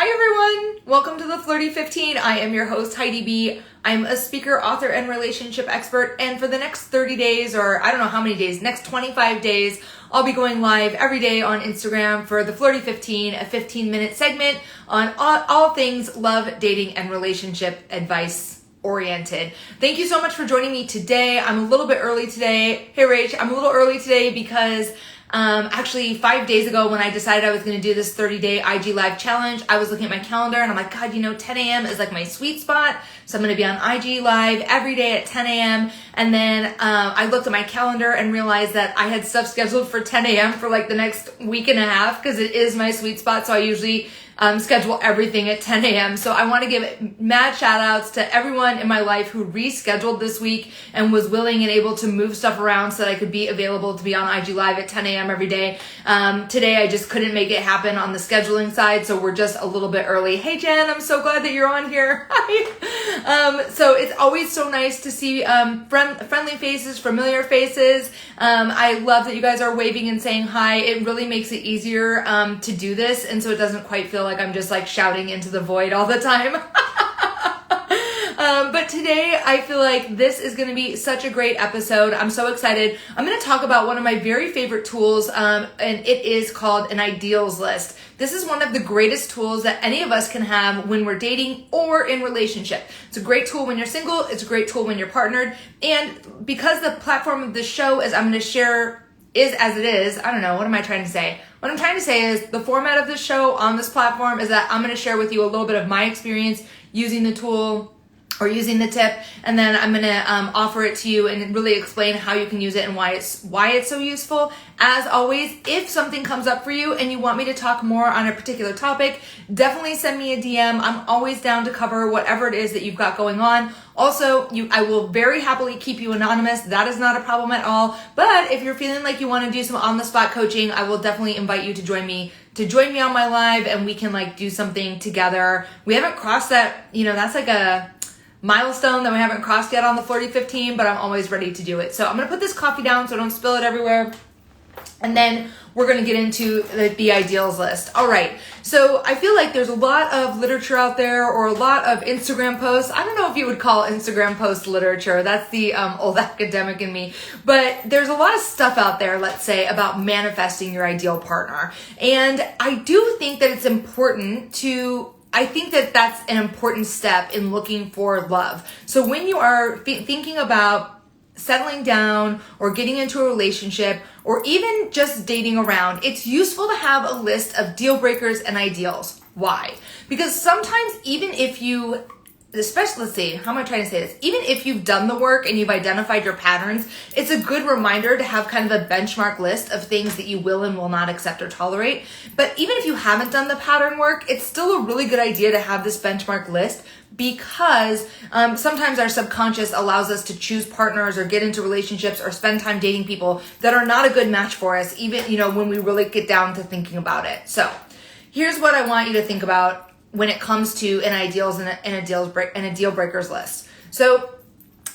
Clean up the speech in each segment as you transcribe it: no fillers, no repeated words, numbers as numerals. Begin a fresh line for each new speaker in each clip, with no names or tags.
Hi everyone! Welcome to the Flirty 15. I am your host, Heidi B. I'm a speaker, author, and relationship expert, and for the next 30 days, or I don't know how many days, next 25 days, I'll be going live every day on Instagram for the Flirty 15, a 15-minute segment on all things love, dating, and relationship advice oriented. Thank you so much for joining me today. I'm a little bit early today. Hey Rach, I'm a little early today because actually 5 days ago when I decided I was going to do this 30-day IG live challenge, I was looking at my calendar and I'm like, God, 10 a.m. is like my sweet spot. So I'm going to be on IG live every day at 10 a.m. And then I looked at my calendar and realized that I had stuff scheduled for 10 a.m. for like the next week and a half because it is my sweet spot. So I usually schedule everything at 10 a.m. So I want to give mad shout outs to everyone in my life who rescheduled this week and was willing and able to move stuff around so that I could be available to be on IG live at 10 a.m. every day. Today I just couldn't make it happen on the scheduling side, so we're just a little bit early. Hey Jen, I'm so glad that you're on here. Hi. So it's always so nice to see friendly faces, familiar faces. I love that you guys are waving and saying hi. It really makes it easier to do this, and so it doesn't quite feel like I'm just like shouting into the void all the time. But today I feel like this is going to be such a great episode. I'm so excited. I'm going to talk about one of my very favorite tools, and it is called an ideals list. This is one of the greatest tools that any of us can have when we're dating or in relationship. It's a great tool when you're single. It's a great tool when you're partnered. And because the platform of this show is I'm going to share is as it is, I don't know, what am I trying to say? What I'm trying to say is the format of this show on this platform is that I'm going to share with you a little bit of my experience using the tool or using the tip, and then I'm going to offer it to you and really explain how you can use it and why it's so useful. As always, if something comes up for you and you want me to talk more on a particular topic, definitely send me a DM. I'm always down to cover whatever it is that you've got going on. Also, I will very happily keep you anonymous. That is not a problem at all. But if you're feeling like you want to do some on-the-spot coaching, I will definitely invite you to join me on my live, and we can like do something together. We haven't crossed that, that's like a milestone that we haven't crossed yet on the Flirty 15, but I'm always ready to do it. So I'm going to put this coffee down so I don't spill it everywhere. And then we're going to get into the ideals list. All right. So I feel like there's a lot of literature out there, or a lot of Instagram posts. I don't know if you would call Instagram post literature. That's the old academic in me. But there's a lot of stuff out there, let's say, about manifesting your ideal partner. And I do think that it's important I think that that's an important step in looking for love. So when you are thinking about settling down or getting into a relationship or even just dating around, it's useful to have a list of deal breakers and ideals. Why? Because sometimes even if you, especially, let's see, how am I trying to say this? Even if you've done the work and you've identified your patterns, it's a good reminder to have kind of a benchmark list of things that you will and will not accept or tolerate. But even if you haven't done the pattern work, it's still a really good idea to have this benchmark list, because sometimes our subconscious allows us to choose partners or get into relationships or spend time dating people that are not a good match for us, even, when we really get down to thinking about it. So here's what I want you to think about when it comes to an ideals and a deal breakers list. So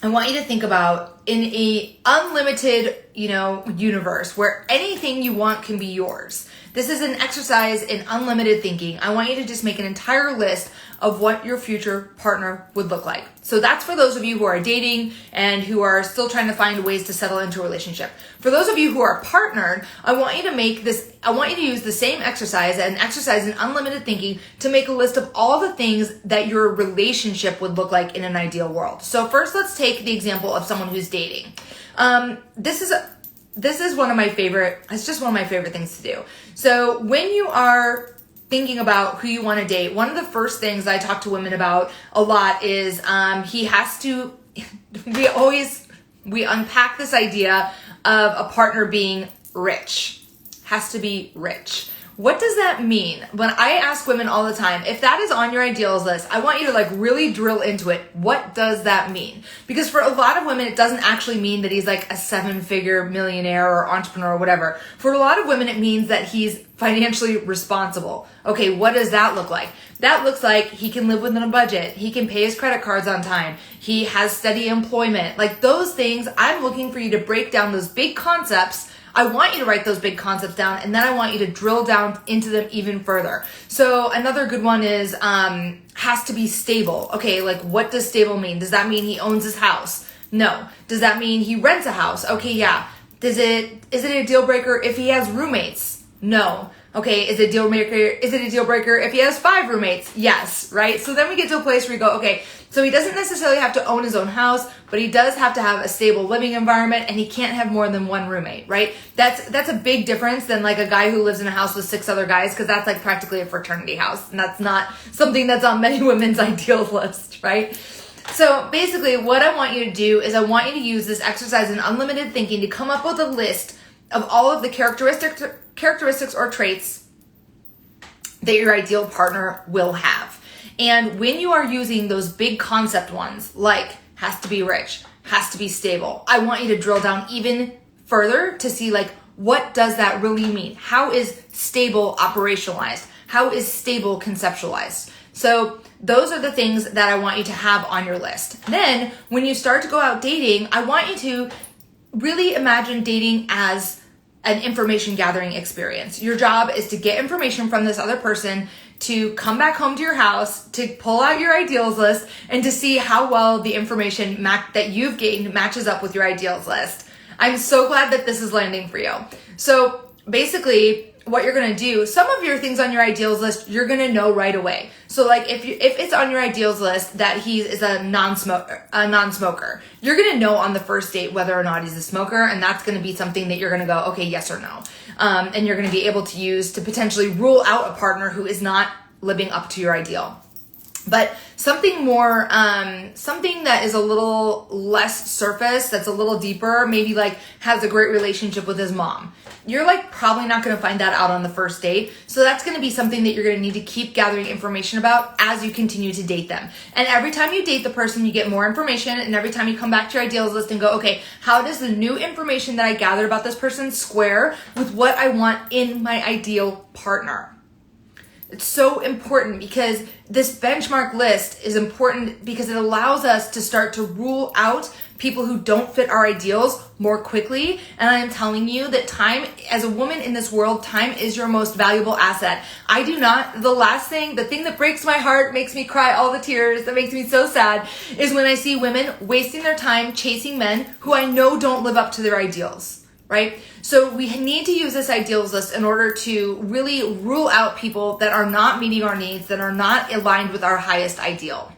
I want you to think about in a unlimited, universe where anything you want can be yours. This is an exercise in unlimited thinking. I want you to just make an entire list of what your future partner would look like. So that's for those of you who are dating and who are still trying to find ways to settle into a relationship. For those of you who are partnered, I want you to use the same exercise, an exercise in unlimited thinking, to make a list of all the things that your relationship would look like in an ideal world. So first, let's take the example of someone who's dating. This is one of my favorite, it's just one of my favorite things to do. So when you are thinking about who you want to date, one of the first things I talk to women about a lot is we unpack this idea of a partner being rich. Has to be rich. What does that mean? When I ask women all the time, if that is on your ideals list, I want you to really drill into it. What does that mean? Because for a lot of women, it doesn't actually mean that he's like a 7-figure millionaire or entrepreneur or whatever. For a lot of women, it means that he's financially responsible. Okay, what does that look like? That looks like he can live within a budget. He can pay his credit cards on time. He has steady employment. Like those things, I'm looking for you to break down those big concepts I want you to write those big concepts down, and then I want you to drill down into them even further. So another good one is has to be stable. Okay, like what does stable mean? Does that mean he owns his house? No. Does that mean he rents a house? Okay, yeah. Is it a deal breaker if he has roommates? No. Okay, is it a deal breaker if he has 5 roommates? Yes, right? So then we get to a place where we go, okay, so he doesn't necessarily have to own his own house, but he does have to have a stable living environment, and he can't have more than 1 roommate, right? That's a big difference than like a guy who lives in a house with 6 other guys, because that's like practically a fraternity house, and that's not something that's on many women's ideal list, right? So basically what I want you to do is I want you to use this exercise in unlimited thinking to come up with a list of all of the characteristics or traits that your ideal partner will have. And when you are using those big concept ones, like has to be rich, has to be stable, I want you to drill down even further to see like, what does that really mean? How is stable operationalized? How is stable conceptualized? So those are the things that I want you to have on your list. Then when you start to go out dating, I want you to really imagine dating as an information gathering experience. Your job is to get information from this other person, to come back home to your house, to pull out your ideals list, and to see how well the information that you've gained matches up with your ideals list. I'm so glad that this is landing for you. So basically, what you're gonna do, some of your things on your ideals list, you're gonna know right away. So like if it's on your ideals list that he is a non-smoker, you're gonna know on the first date whether or not he's a smoker, and that's gonna be something that you're gonna go, okay, yes or no. And you're gonna be able to use to potentially rule out a partner who is not living up to your ideal. But something more, something that is a little less surface, that's a little deeper, maybe like has a great relationship with his mom. You're like probably not going to find that out on the first date. So that's going to be something that you're going to need to keep gathering information about as you continue to date them. And every time you date the person, you get more information. And every time you come back to your ideals list and go, okay, how does the new information that I gathered about this person square with what I want in my ideal partner? It's so important because this benchmark list is important because it allows us to start to rule out people who don't fit our ideals more quickly. And I am telling you that time, as a woman in this world, time is your most valuable asset. I do not, the thing that breaks my heart, makes me cry all the tears, that makes me so sad, is when I see women wasting their time chasing men who I know don't live up to their ideals. Right? So we need to use this ideals list in order to really rule out people that are not meeting our needs, that are not aligned with our highest ideal.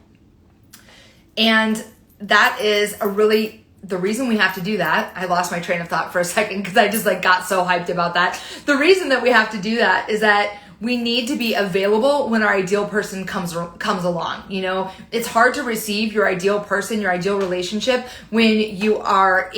And that is the reason we have to do that. I lost my train of thought for a second because I just got so hyped about that. The reason that we have to do that is that we need to be available when our ideal person comes along. You know, it's hard to receive your ideal person, your ideal relationship when you are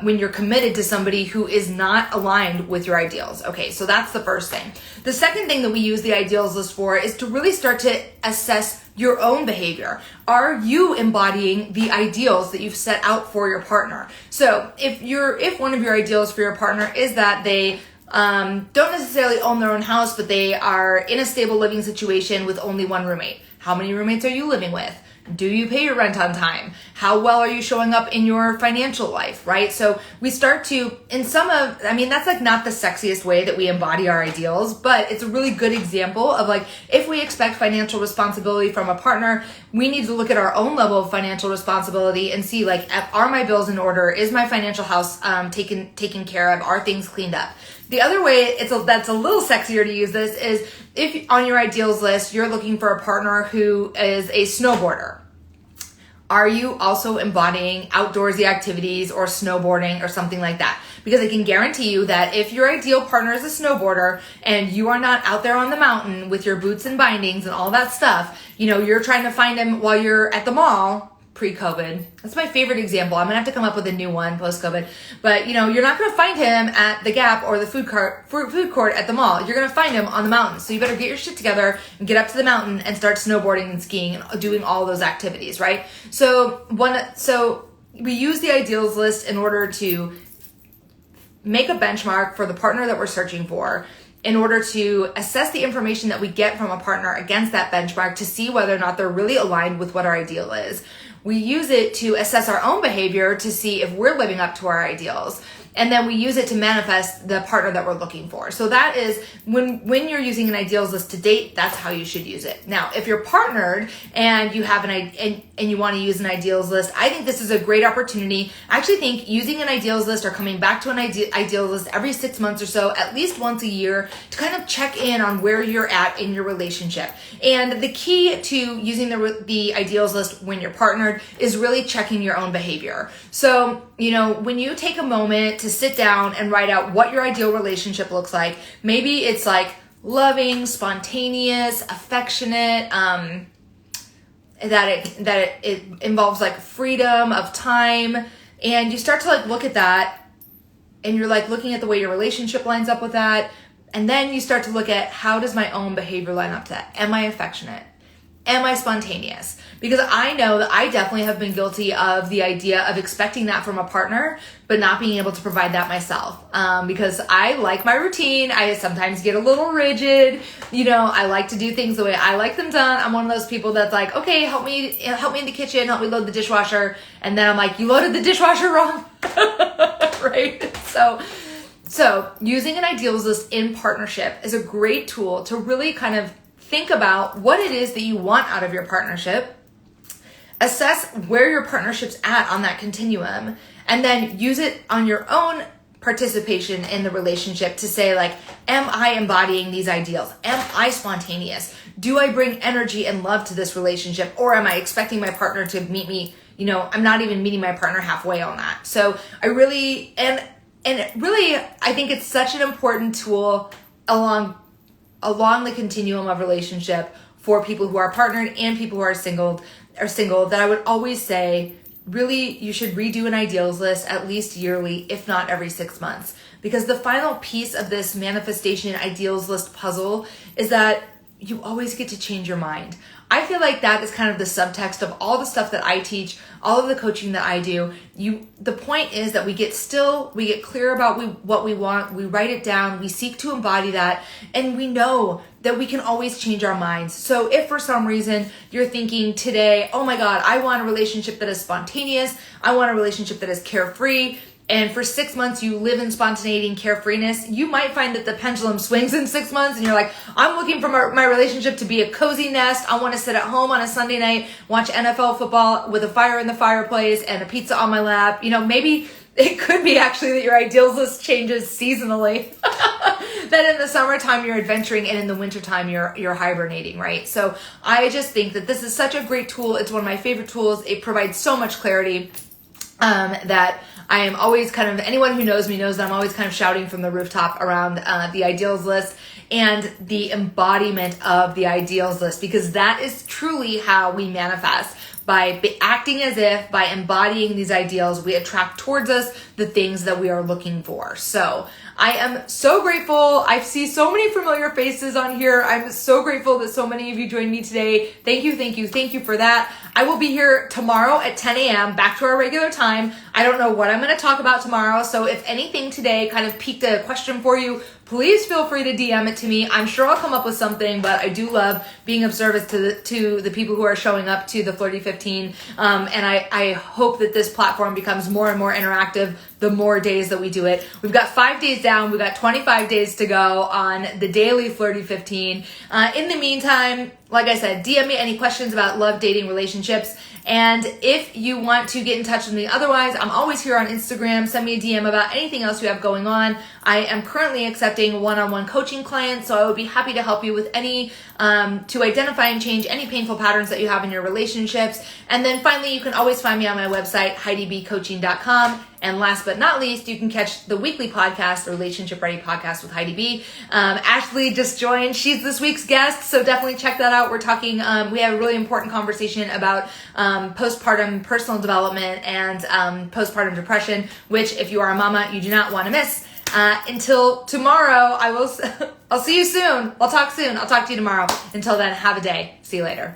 when you're committed to somebody who is not aligned with your ideals. Okay, so that's the first thing. The second thing that we use the ideals list for is to really start to assess your own behavior. Are you embodying the ideals that you've set out for your partner? So if one of your ideals for your partner is that they don't necessarily own their own house, but they are in a stable living situation with only 1 roommate. How many roommates are you living with? Do you pay your rent on time? How well are you showing up in your financial life, right? So we start to, that's not the sexiest way that we embody our ideals, but it's a really good example of if we expect financial responsibility from a partner, we need to look at our own level of financial responsibility and see are my bills in order? Is my financial house taken care of? Are things cleaned up? The other way that's a little sexier to use this is if on your ideals list, you're looking for a partner who is a snowboarder. Are you also embodying outdoorsy activities or snowboarding or something like that? Because I can guarantee you that if your ideal partner is a snowboarder and you are not out there on the mountain with your boots and bindings and all that stuff, you're trying to find him while you're at the mall, pre-COVID. That's my favorite example. I'm gonna have to come up with a new one post-COVID. But you're not gonna find him at the Gap or the food court at the mall. You're gonna find him on the mountain. So you better get your shit together and get up to the mountain and start snowboarding and skiing and doing all those activities, right? So we use the ideals list in order to make a benchmark for the partner that we're searching for, in order to assess the information that we get from a partner against that benchmark to see whether or not they're really aligned with what our ideal is. We use it to assess our own behavior to see if we're living up to our ideals. and then we use it to manifest the partner that we're looking for. So that is when you're using an ideals list to date, that's how you should use it. Now, if you're partnered and you have and you want to use an ideals list, I think this is a great opportunity. I actually think using an ideals list or coming back to an ideals list every 6 months or so, at least once a year, to kind of check in on where you're at in your relationship. And the key to using the ideals list when you're partnered is really checking your own behavior. So, when you take a moment to sit down and write out what your ideal relationship looks like, maybe it's like loving, spontaneous, affectionate, that it involves like freedom of time, and you start to like look at that, and you're like looking at the way your relationship lines up with that, and then you start to look at, how does my own behavior line up to that? Am I affectionate? Am I spontaneous? Because I know that I definitely have been guilty of the idea of expecting that from a partner, but not being able to provide that myself. Because I like my routine. I sometimes get a little rigid. I like to do things the way I like them done. I'm one of those people that's like, okay, help me in the kitchen, help me load the dishwasher. And then I'm like, you loaded the dishwasher wrong. Right? So using an ideals list in partnership is a great tool to really kind of think about what it is that you want out of your partnership, assess where your partnership's at on that continuum, and then use it on your own participation in the relationship to say, like, am I embodying these ideals? Am I spontaneous? Do I bring energy and love to this relationship? Or am I expecting my partner to meet me? I'm not even meeting my partner halfway on that. So I really, I think it's such an important tool along the continuum of relationship for people who are partnered and people who are single, that I would always say, really, you should redo an ideals list at least yearly, if not every 6 months. Because the final piece of this manifestation ideals list puzzle is that you always get to change your mind. I feel like that is kind of the subtext of all the stuff that I teach, all of the coaching that I do. The point is that we get clear about what we want, we write it down, we seek to embody that, and we know that we can always change our minds. So if for some reason you're thinking today, oh my God, I want a relationship that is spontaneous, I want a relationship that is carefree, and for 6 months you live in spontaneity and carefreeness, you might find that the pendulum swings in 6 months and you're like, I'm looking for my relationship to be a cozy nest. I want to sit at home on a Sunday night, watch NFL football with a fire in the fireplace and a pizza on my lap. Maybe it could be actually that your ideals list changes seasonally. That in the summertime you're adventuring and in the wintertime you're hibernating, right? So I just think that this is such a great tool. It's one of my favorite tools. It provides so much clarity that I am always anyone who knows me knows that I'm always kind of shouting from the rooftop around the ideals list and the embodiment of the ideals list, because that is truly how we manifest. By acting as if, by embodying these ideals, we attract towards us the things that we are looking for. So I am so grateful. I see so many familiar faces on here. I'm so grateful that so many of you joined me today. Thank you for that. I will be here tomorrow at 10 a.m. back to our regular time. I don't know what I'm going to talk about tomorrow. So if anything today kind of piqued a question for you, please feel free to DM it to me. I'm sure I'll come up with something, but I do love being of service to the people who are showing up to the Flirty 15. And I hope that this platform becomes more and more interactive the more days that we do it. We've got 5 days down. We've got 25 days to go on the daily Flirty 15. In the meantime, like I said, DM me any questions about love, dating, relationships. And if you want to get in touch with me otherwise, I'm always here on Instagram. Send me a DM about anything else you have going on. I am currently accepting one-on-one coaching clients, so I would be happy to help you with any, to identify and change any painful patterns that you have in your relationships. And then finally, you can always find me on my website, HeidiBCoaching.com. And last but not least, you can catch the weekly podcast, the Relationship Ready podcast with Heidi B. Ashley just joined. She's this week's guest, so definitely check that out. We're talking, we have a really important conversation about postpartum personal development and postpartum depression, which if you are a mama, you do not want to miss. Until tomorrow, I'll see you soon. I'll talk soon. I'll talk to you tomorrow. Until then, have a day. See you later.